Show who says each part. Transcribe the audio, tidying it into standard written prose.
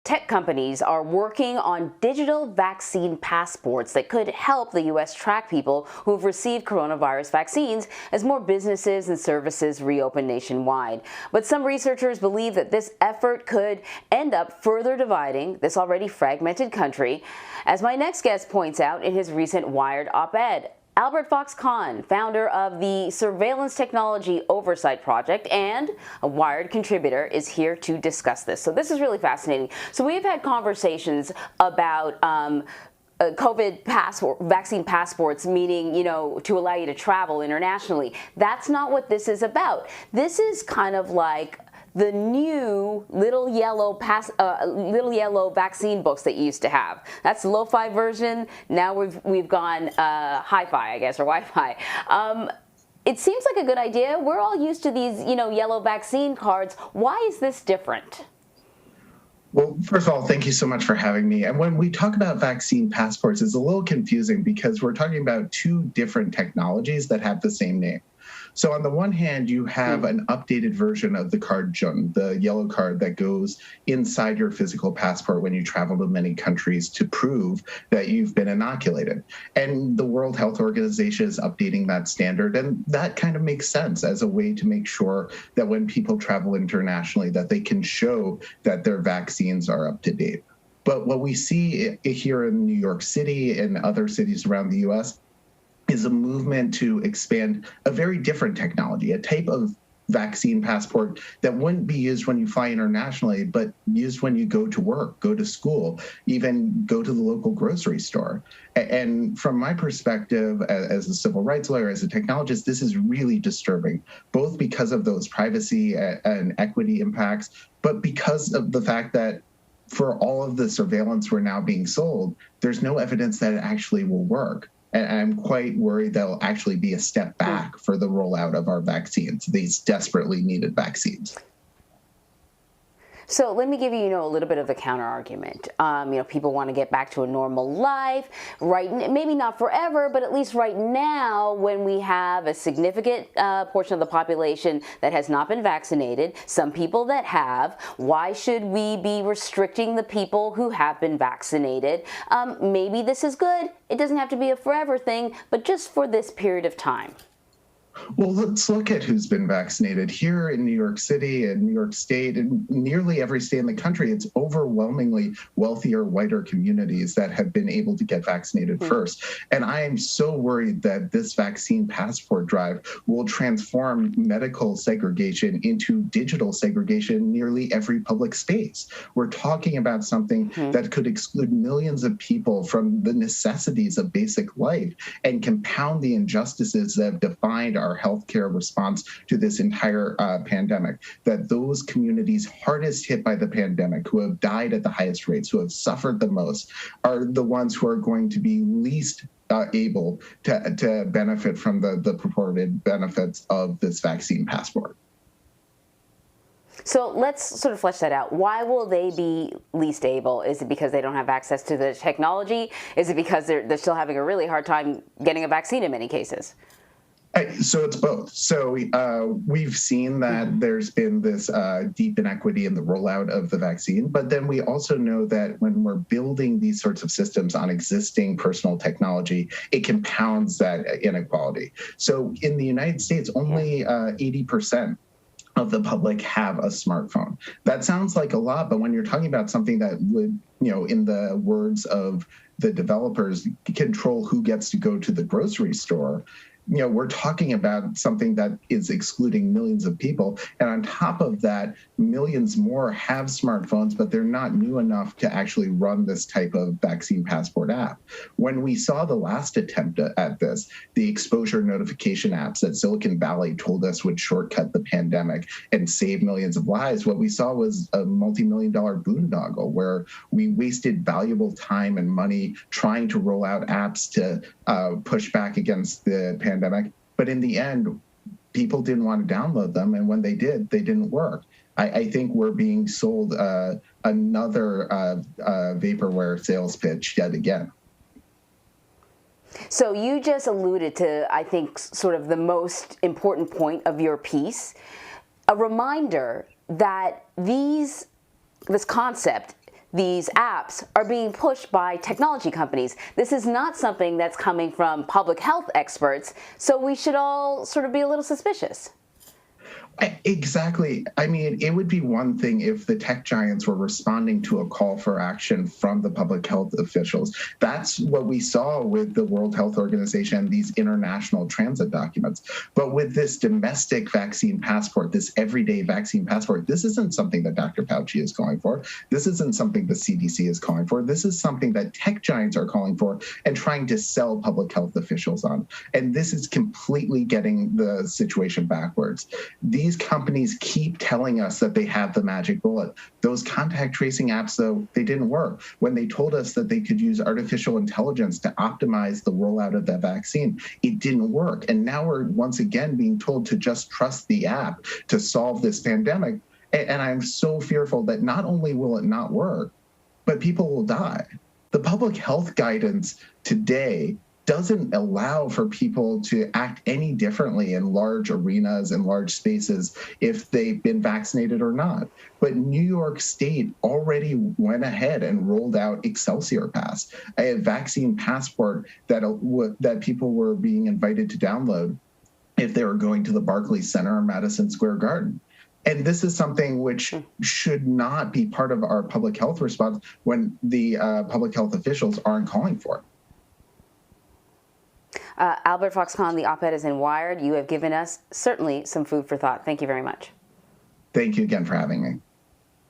Speaker 1: Tech companies are working on digital vaccine passports that could help the U.S. track people who have received coronavirus vaccines as more businesses and services reopen nationwide. But some researchers believe that this effort could end up further dividing this already fragmented country, as my next guest points out in his recent Wired op-ed. Albert Fox Cahn, founder of the surveillance technology Oversight project and a Wired contributor, is here to discuss this. So this is really fascinating. So we've had conversations about COVID vaccine passports, meaning, to allow you to travel internationally. That's not what this is about. This is kind of like the new little yellow vaccine books that you used to have. That's the lo-fi version. Now we've gone hi-fi, I guess, or Wi-Fi. It seems like a good idea. We're all used to these, yellow vaccine cards. Why is this different?
Speaker 2: Well, first of all, thank you so much for having me. And when we talk about vaccine passports, it's a little confusing because we're talking about two different technologies that have the same name. So on the one hand, you have an updated version of the card Jun, the yellow card that goes inside your physical passport when you travel to many countries to prove that you've been inoculated. And the World Health Organization is updating that standard. And that kind of makes sense as a way to make sure that when people travel internationally, that they can show that their vaccines are up to date. But what we see here in New York City and other cities around the U.S. is a movement to expand a very different technology, a type of vaccine passport that wouldn't be used when you fly internationally, but used when you go to work, go to school, even go to the local grocery store. And from my perspective, as a civil rights lawyer, as a technologist, this is really disturbing, both because of those privacy and equity impacts, but because of the fact that for all of the surveillance we're now being sold, there's no evidence that it actually will work. And I'm quite worried that'll actually be a step back for the rollout of our vaccines, these desperately needed vaccines.
Speaker 1: So let me give you, a little bit of the counter argument. People want to get back to a normal life, right? Maybe not forever, but at least right now, when we have a significant portion of the population that has not been vaccinated, some people that have, why should we be restricting the people who have been vaccinated? Maybe this is good. It doesn't have to be a forever thing, but just for this period of time.
Speaker 2: Well, let's look at who's been vaccinated. Here in New York City and New York State and nearly every state in the country, it's overwhelmingly wealthier, whiter communities that have been able to get vaccinated first. And I am so worried that this vaccine passport drive will transform medical segregation into digital segregation in nearly every public space. We're talking about something that could exclude millions of people from the necessities of basic life and compound the injustices that have defined our healthcare response to this entire pandemic, that those communities hardest hit by the pandemic, who have died at the highest rates, who have suffered the most, are the ones who are going to be least able to benefit from the purported benefits of this vaccine passport.
Speaker 1: So let's sort of flesh that out. Why will they be least able? Is it because they don't have access to the technology? Is it because they're still having a really hard time getting a vaccine in many cases?
Speaker 2: So it's both. So we've seen that there's been this deep inequity in the rollout of the vaccine, but then we also know that when we're building these sorts of systems on existing personal technology, it compounds that inequality. So in the United States, only 80% of the public have a smartphone. That sounds like a lot, but when you're talking about something that would, in the words of the developers, control who gets to go to the grocery store, we're talking about something that is excluding millions of people. And on top of that, millions more have smartphones, but they're not new enough to actually run this type of vaccine passport app. When we saw the last attempt at this, the exposure notification apps that Silicon Valley told us would shortcut the pandemic and save millions of lives, what we saw was a multi-million-dollar boondoggle where we wasted valuable time and money trying to roll out apps to push back against the pandemic. But in the end, people didn't want to download them. And when they did, they didn't work. I think we're being sold another vaporware sales pitch yet again.
Speaker 1: So you just alluded to, I think, sort of the most important point of your piece, a reminder that this concept these apps are being pushed by technology companies. This is not something that's coming from public health experts, so we should all sort of be a little suspicious.
Speaker 2: Exactly. I mean, it would be one thing if the tech giants were responding to a call for action from the public health officials. That's what we saw with the World Health Organization, these international transit documents. But with this domestic vaccine passport, this everyday vaccine passport, this isn't something that Dr. Fauci is calling for. This isn't something the CDC is calling for. This is something that tech giants are calling for and trying to sell public health officials on. And this is completely getting the situation backwards. These companies keep telling us that they have the magic bullet. Those contact tracing apps, though, they didn't work. When they told us that they could use artificial intelligence to optimize the rollout of that vaccine, it didn't work. And now we're once again being told to just trust the app to solve this pandemic. And I'm so fearful that not only will it not work, but people will die. The public health guidance today doesn't allow for people to act any differently in large arenas and large spaces if they've been vaccinated or not. But New York State already went ahead and rolled out Excelsior Pass, a vaccine passport that people were being invited to download if they were going to the Barclays Center or Madison Square Garden. And this is something which should not be part of our public health response when the public health officials aren't calling for it.
Speaker 1: Albert Fox Cahn, the op-ed is in Wired. You have given us certainly some food for thought. Thank you very much.
Speaker 2: Thank you again for having me.